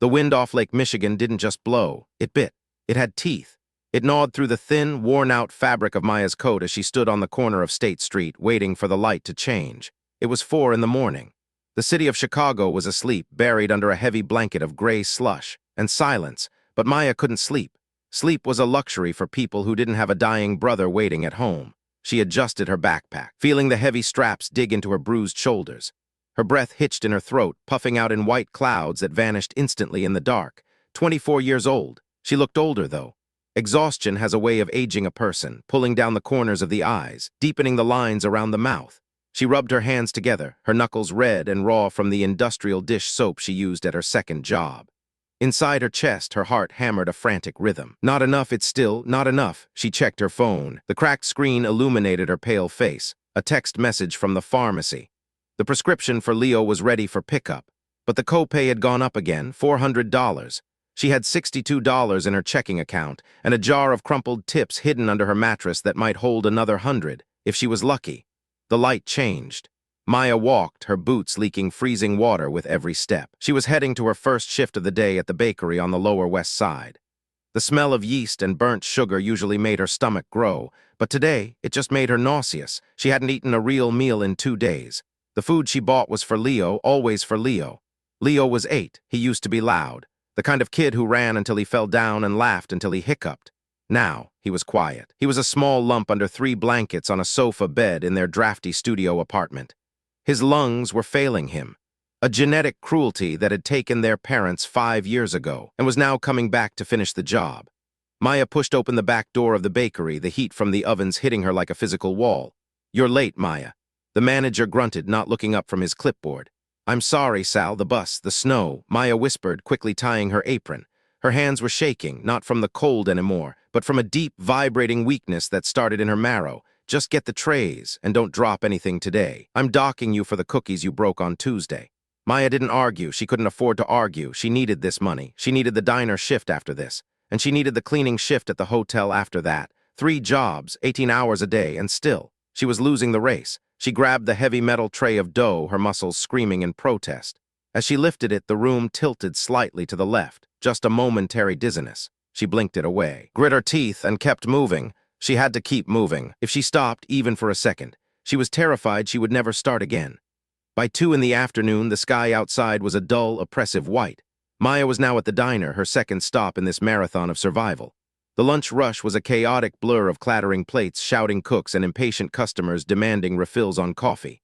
The wind off Lake Michigan didn't just blow, it bit. It had teeth. It gnawed through the thin, worn-out fabric of Maya's coat as she stood on the corner of State Street, waiting for the light to change. It was 4 in the morning. The city of Chicago was asleep, buried under a heavy blanket of gray slush and silence, but Maya couldn't sleep. Sleep was a luxury for people who didn't have a dying brother waiting at home. She adjusted her backpack, feeling the heavy straps dig into her bruised shoulders. Her breath hitched in her throat, puffing out in white clouds that vanished instantly in the dark. 24 years old. She looked older, though. Exhaustion has a way of aging a person, pulling down the corners of the eyes, deepening the lines around the mouth. She rubbed her hands together, her knuckles red and raw from the industrial dish soap she used at her second job. Inside her chest, her heart hammered a frantic rhythm. Not enough, it's still not enough. She checked her phone. The cracked screen illuminated her pale face. A text message from the pharmacy. The prescription for Leo was ready for pickup, but the copay had gone up again, $400. She had $62 in her checking account and a jar of crumpled tips hidden under her mattress that might hold another 100, if she was lucky. The light changed. Maya walked, her boots leaking freezing water with every step. She was heading to her first shift of the day at the bakery on the Lower West Side. The smell of yeast and burnt sugar usually made her stomach grow, but today it just made her nauseous. She hadn't eaten a real meal in 2 days. The food she bought was for Leo, always for Leo. Leo was 8. He used to be loud. The kind of kid who ran until he fell down and laughed until he hiccuped. Now, he was quiet. He was a small lump under 3 blankets on a sofa bed in their drafty studio apartment. His lungs were failing him, a genetic cruelty that had taken their parents 5 years ago and was now coming back to finish the job. Maya pushed open the back door of the bakery, the heat from the ovens hitting her like a physical wall. "You're late, Maya." The manager grunted, not looking up from his clipboard. "I'm sorry, Sal, the bus, the snow," Maya whispered, quickly tying her apron. Her hands were shaking, not from the cold anymore, but from a deep, vibrating weakness that started in her marrow. "Just get the trays, and don't drop anything today. I'm docking you for the cookies you broke on Tuesday." Maya didn't argue. She couldn't afford to argue. She needed this money. She needed the diner shift after this. And she needed the cleaning shift at the hotel after that. 3 jobs, 18 hours a day, and still, she was losing the race. She grabbed the heavy metal tray of dough, her muscles screaming in protest. As she lifted it, the room tilted slightly to the left, just a momentary dizziness. She blinked it away, grit her teeth, and kept moving. She had to keep moving. If she stopped, even for a second, she was terrified she would never start again. By 2 in the afternoon, the sky outside was a dull, oppressive white. Maya was now at the diner, her second stop in this marathon of survival. The lunch rush was a chaotic blur of clattering plates, shouting cooks, and impatient customers demanding refills on coffee.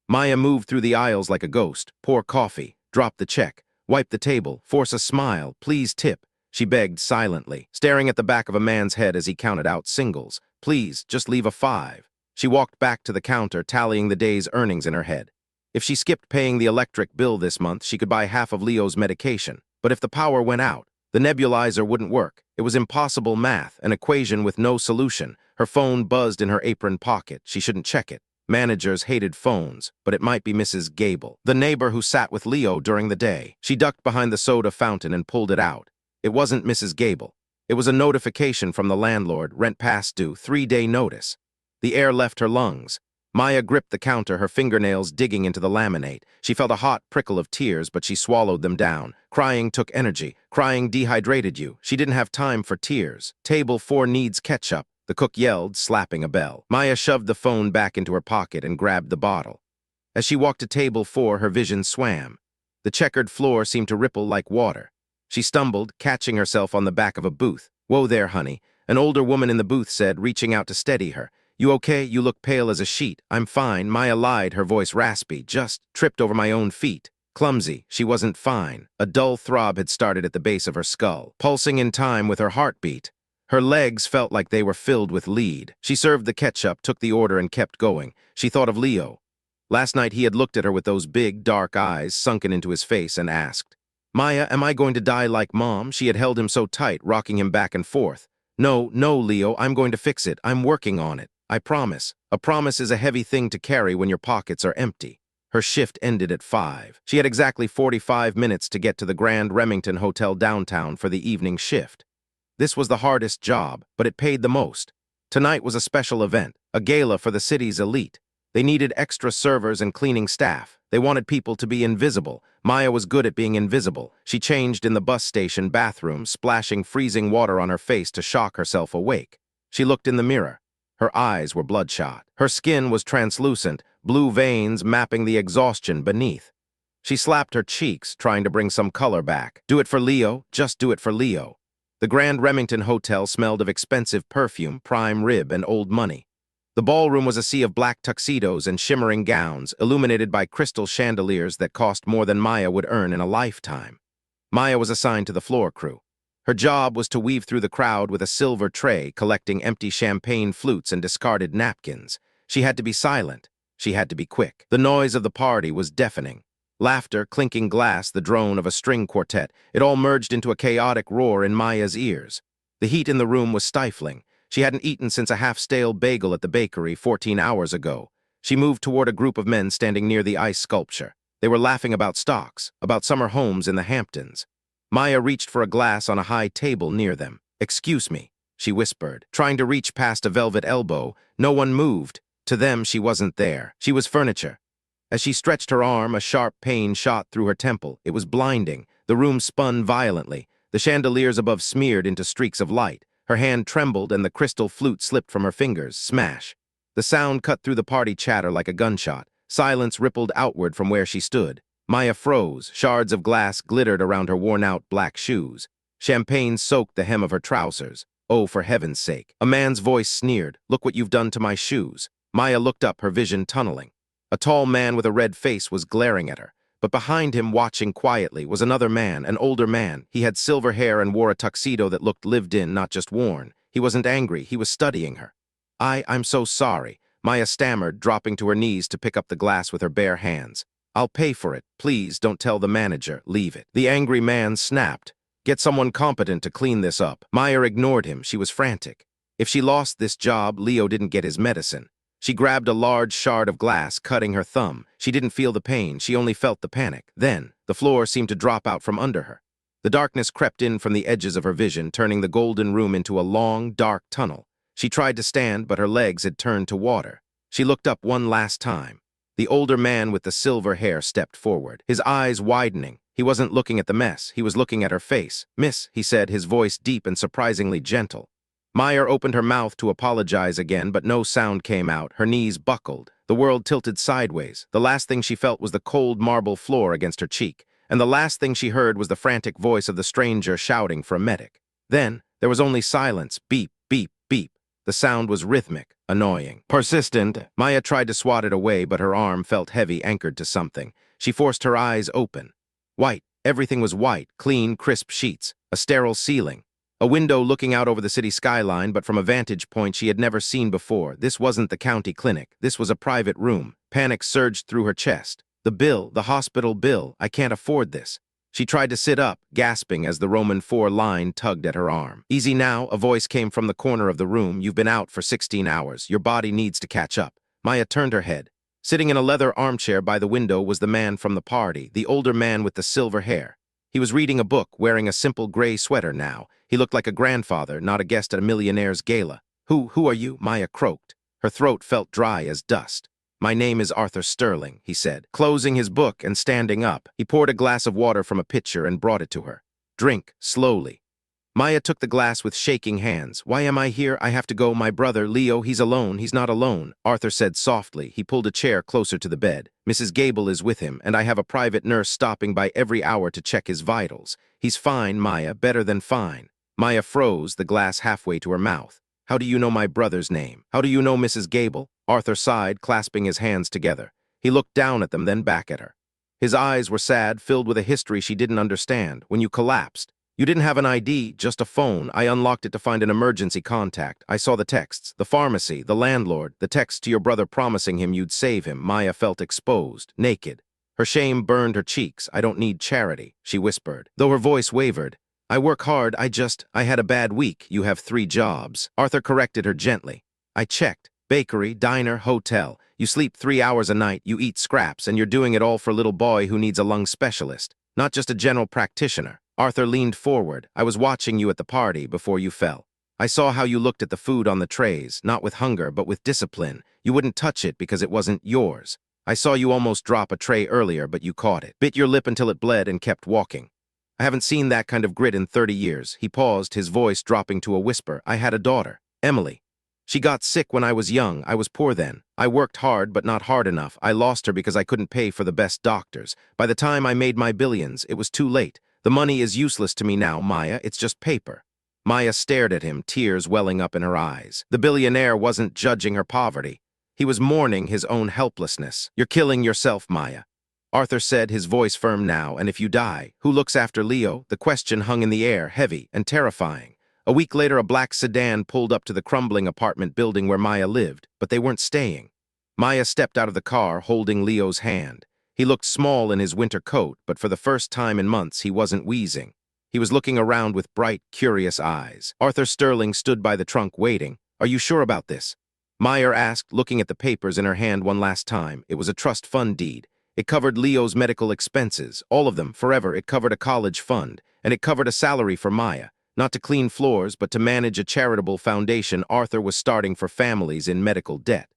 Maya moved through the aisles like a ghost, pour coffee, drop the check, wipe the table, force a smile, please tip. She begged silently, staring at the back of a man's head as he counted out singles. "Please, just leave a 5. She walked back to the counter, tallying the day's earnings in her head. If she skipped paying the electric bill this month, she could buy half of Leo's medication. But if the power went out, the nebulizer wouldn't work. It was impossible math, an equation with no solution. Her phone buzzed in her apron pocket. She shouldn't check it. Managers hated phones, but it might be Mrs. Gable, the neighbor who sat with Leo during the day. She ducked behind the soda fountain and pulled it out. It wasn't Mrs. Gable. It was a notification from the landlord, rent past due, 3-day notice. The air left her lungs. Maya gripped the counter, her fingernails digging into the laminate. She felt a hot prickle of tears, but she swallowed them down. Crying took energy. Crying dehydrated you. She didn't have time for tears. "Table 4 needs ketchup," the cook yelled, slapping a bell. Maya shoved the phone back into her pocket and grabbed the bottle. As she walked to table 4, her vision swam. The checkered floor seemed to ripple like water. She stumbled, catching herself on the back of a booth. "Whoa there, honey," an older woman in the booth said, reaching out to steady her. "You okay? You look pale as a sheet." "I'm fine," Maya lied, her voice raspy. "Just tripped over my own feet." Clumsy, she wasn't fine. A dull throb had started at the base of her skull, pulsing in time with her heartbeat. Her legs felt like they were filled with lead. She served the ketchup, took the order, and kept going. She thought of Leo. Last night he had looked at her with those big, dark eyes sunken into his face and asked, "Maya, am I going to die like Mom?" She had held him so tight, rocking him back and forth. "No, no, Leo, I'm going to fix it. I'm working on it. I promise." A promise is a heavy thing to carry when your pockets are empty. Her shift ended at 5. She had exactly 45 minutes to get to the Grand Remington Hotel downtown for the evening shift. This was the hardest job, but it paid the most. Tonight was a special event, a gala for the city's elite. They needed extra servers and cleaning staff. They wanted people to be invisible. Maya was good at being invisible. She changed in the bus station bathroom, splashing freezing water on her face to shock herself awake. She looked in the mirror. Her eyes were bloodshot. Her skin was translucent, blue veins mapping the exhaustion beneath. She slapped her cheeks, trying to bring some color back. Do it for Leo, just do it for Leo. The Grand Remington Hotel smelled of expensive perfume, prime rib, and old money. The ballroom was a sea of black tuxedos and shimmering gowns, illuminated by crystal chandeliers that cost more than Maya would earn in a lifetime. Maya was assigned to the floor crew. Her job was to weave through the crowd with a silver tray, collecting empty champagne flutes and discarded napkins. She had to be silent. She had to be quick. The noise of the party was deafening. Laughter, clinking glass, the drone of a string quartet, it all merged into a chaotic roar in Maya's ears. The heat in the room was stifling. She hadn't eaten since a half-stale bagel at the bakery 14 hours ago. She moved toward a group of men standing near the ice sculpture. They were laughing about stocks, about summer homes in the Hamptons. Maya reached for a glass on a high table near them. "Excuse me," she whispered, trying to reach past a velvet elbow. No one moved. To them, she wasn't there. She was furniture. As she stretched her arm, a sharp pain shot through her temple. It was blinding. The room spun violently. The chandeliers above smeared into streaks of light. Her hand trembled and the crystal flute slipped from her fingers. Smash. The sound cut through the party chatter like a gunshot. Silence rippled outward from where she stood. Maya froze. Shards of glass glittered around her worn-out black shoes. Champagne soaked the hem of her trousers. "Oh, for heaven's sake." A man's voice sneered. "Look what you've done to my shoes." Maya looked up, her vision tunneling. A tall man with a red face was glaring at her. But behind him, watching quietly, was another man, an older man. He had silver hair and wore a tuxedo that looked lived in, not just worn. He wasn't angry. He was studying her. I'm so sorry," Maya stammered, dropping to her knees to pick up the glass with her bare hands. "I'll pay for it. Please don't tell the manager. Leave it." The angry man snapped. "Get someone competent to clean this up." Maya ignored him. She was frantic. If she lost this job, Leo didn't get his medicine. She grabbed a large shard of glass, cutting her thumb. She didn't feel the pain. She only felt the panic. Then, the floor seemed to drop out from under her. The darkness crept in from the edges of her vision, turning the golden room into a long, dark tunnel. She tried to stand, but her legs had turned to water. She looked up one last time. The older man with the silver hair stepped forward, his eyes widening. He wasn't looking at the mess. He was looking at her face. "Miss," he said, his voice deep and surprisingly gentle. Maya opened her mouth to apologize again, but no sound came out. Her knees buckled. The world tilted sideways. The last thing she felt was the cold marble floor against her cheek, and the last thing she heard was the frantic voice of the stranger shouting for a medic. Then, there was only silence. Beep, beep, beep. The sound was rhythmic, annoying, persistent. Maya tried to swat it away, but her arm felt heavy, anchored to something. She forced her eyes open. White. Everything was white, clean, crisp sheets, a sterile ceiling. A window looking out over the city skyline, but from a vantage point she had never seen before. This wasn't the county clinic. This was a private room. Panic surged through her chest. The bill, the hospital bill. I can't afford this. She tried to sit up, gasping as the Roman 4 line tugged at her arm. "Easy now," a voice came from the corner of the room. "You've been out for 16 hours. Your body needs to catch up." Maya turned her head. Sitting in a leather armchair by the window was the man from the party, the older man with the silver hair. He was reading a book, wearing a simple gray sweater now. He looked like a grandfather, not a guest at a Millionaire's gala. Who are you?" Maya croaked. Her throat felt dry as dust. "My name is Arthur Sterling," he said, closing his book and standing up. He poured a glass of water from a pitcher and brought it to her. "Drink, slowly." Maya took the glass with shaking hands. "Why am I here? I have to go. My brother, Leo, he's alone. He's not alone," Arthur said softly. He pulled a chair closer to the bed. "Mrs. Gable is with him, and I have a private nurse stopping by every hour to check his vitals. He's fine, Maya, better than fine." Maya froze, the glass halfway to her mouth. "How do you know my brother's name? How do you know Mrs. Gable?" Arthur sighed, clasping his hands together. He looked down at them, then back at her. His eyes were sad, filled with a history she didn't understand. "When you collapsed, you didn't have an ID, just a phone. I unlocked it to find an emergency contact. I saw the texts, the pharmacy, the landlord, the text to your brother promising him you'd save him." Maya felt exposed, naked. Her shame burned her cheeks. "I don't need charity," she whispered, though her voice wavered. "I work hard, I had a bad week. You have 3 jobs. Arthur corrected her gently. "I checked. Bakery, diner, hotel. You sleep 3 hours a night, you eat scraps, and you're doing it all for a little boy who needs a lung specialist, not just a general practitioner." Arthur leaned forward. "I was watching you at the party before you fell." I saw how you looked at the food on the trays, not with hunger, but with discipline. You wouldn't touch it because it wasn't yours. I saw you almost drop a tray earlier, but you caught it. Bit your lip until it bled and kept walking. I haven't seen that kind of grit in 30 years. He paused, his voice dropping to a whisper. I had a daughter, Emily. She got sick when I was young. I was poor then. I worked hard, but not hard enough. I lost her because I couldn't pay for the best doctors. By the time I made my billions, it was too late. The money is useless to me now, Maya. It's just paper. Maya stared at him, tears welling up in her eyes. The billionaire wasn't judging her poverty. He was mourning his own helplessness. You're killing yourself, Maya. Arthur said, his voice firm now, and if you die, who looks after Leo? The question hung in the air, heavy and terrifying. A week later, a black sedan pulled up to the crumbling apartment building where Maya lived, but they weren't staying. Maya stepped out of the car, holding Leo's hand. He looked small in his winter coat, but for the first time in months, he wasn't wheezing. He was looking around with bright, curious eyes. Arthur Sterling stood by the trunk waiting. Are you sure about this? Maya asked, looking at the papers in her hand one last time. It was a trust fund deed. It covered Leo's medical expenses, all of them, forever. It covered a college fund, and it covered a salary for Maya. Not to clean floors, but to manage a charitable foundation Arthur was starting for families in medical debt.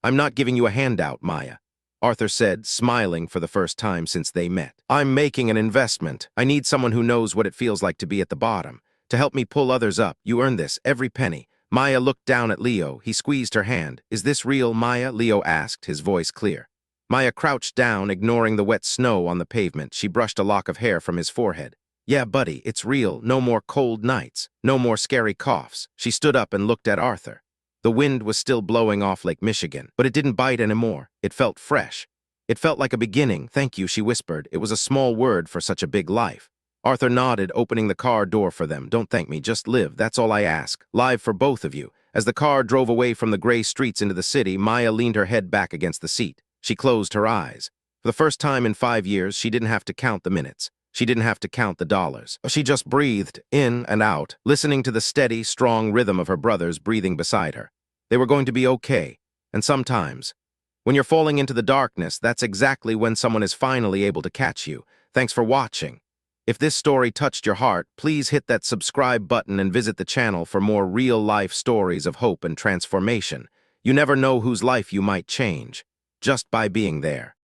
I'm not giving you a handout, Maya, Arthur said, smiling for the first time since they met. I'm making an investment. I need someone who knows what it feels like to be at the bottom, to help me pull others up. You earn this, every penny. Maya looked down at Leo. He squeezed her hand. Is this real, Maya? Leo asked, his voice clear. Maya crouched down, ignoring the wet snow on the pavement. She brushed a lock of hair from his forehead. Yeah, buddy, it's real. No more cold nights. No more scary coughs. She stood up and looked at Arthur. The wind was still blowing off Lake Michigan, but it didn't bite anymore. It felt fresh. It felt like a beginning. Thank you, she whispered. It was a small word for such a big life. Arthur nodded, opening the car door for them. Don't thank me, just live. That's all I ask. Live for both of you. As the car drove away from the gray streets into the city, Maya leaned her head back against the seat. She closed her eyes. For the first time in 5 years, she didn't have to count the minutes. She didn't have to count the dollars. She just breathed in and out, listening to the steady, strong rhythm of her brothers breathing beside her. They were going to be okay. And sometimes, when you're falling into the darkness, that's exactly when someone is finally able to catch you. Thanks for watching. If this story touched your heart, please hit that subscribe button and visit the channel for more real-life stories of hope and transformation. You never know whose life you might change, just by being there.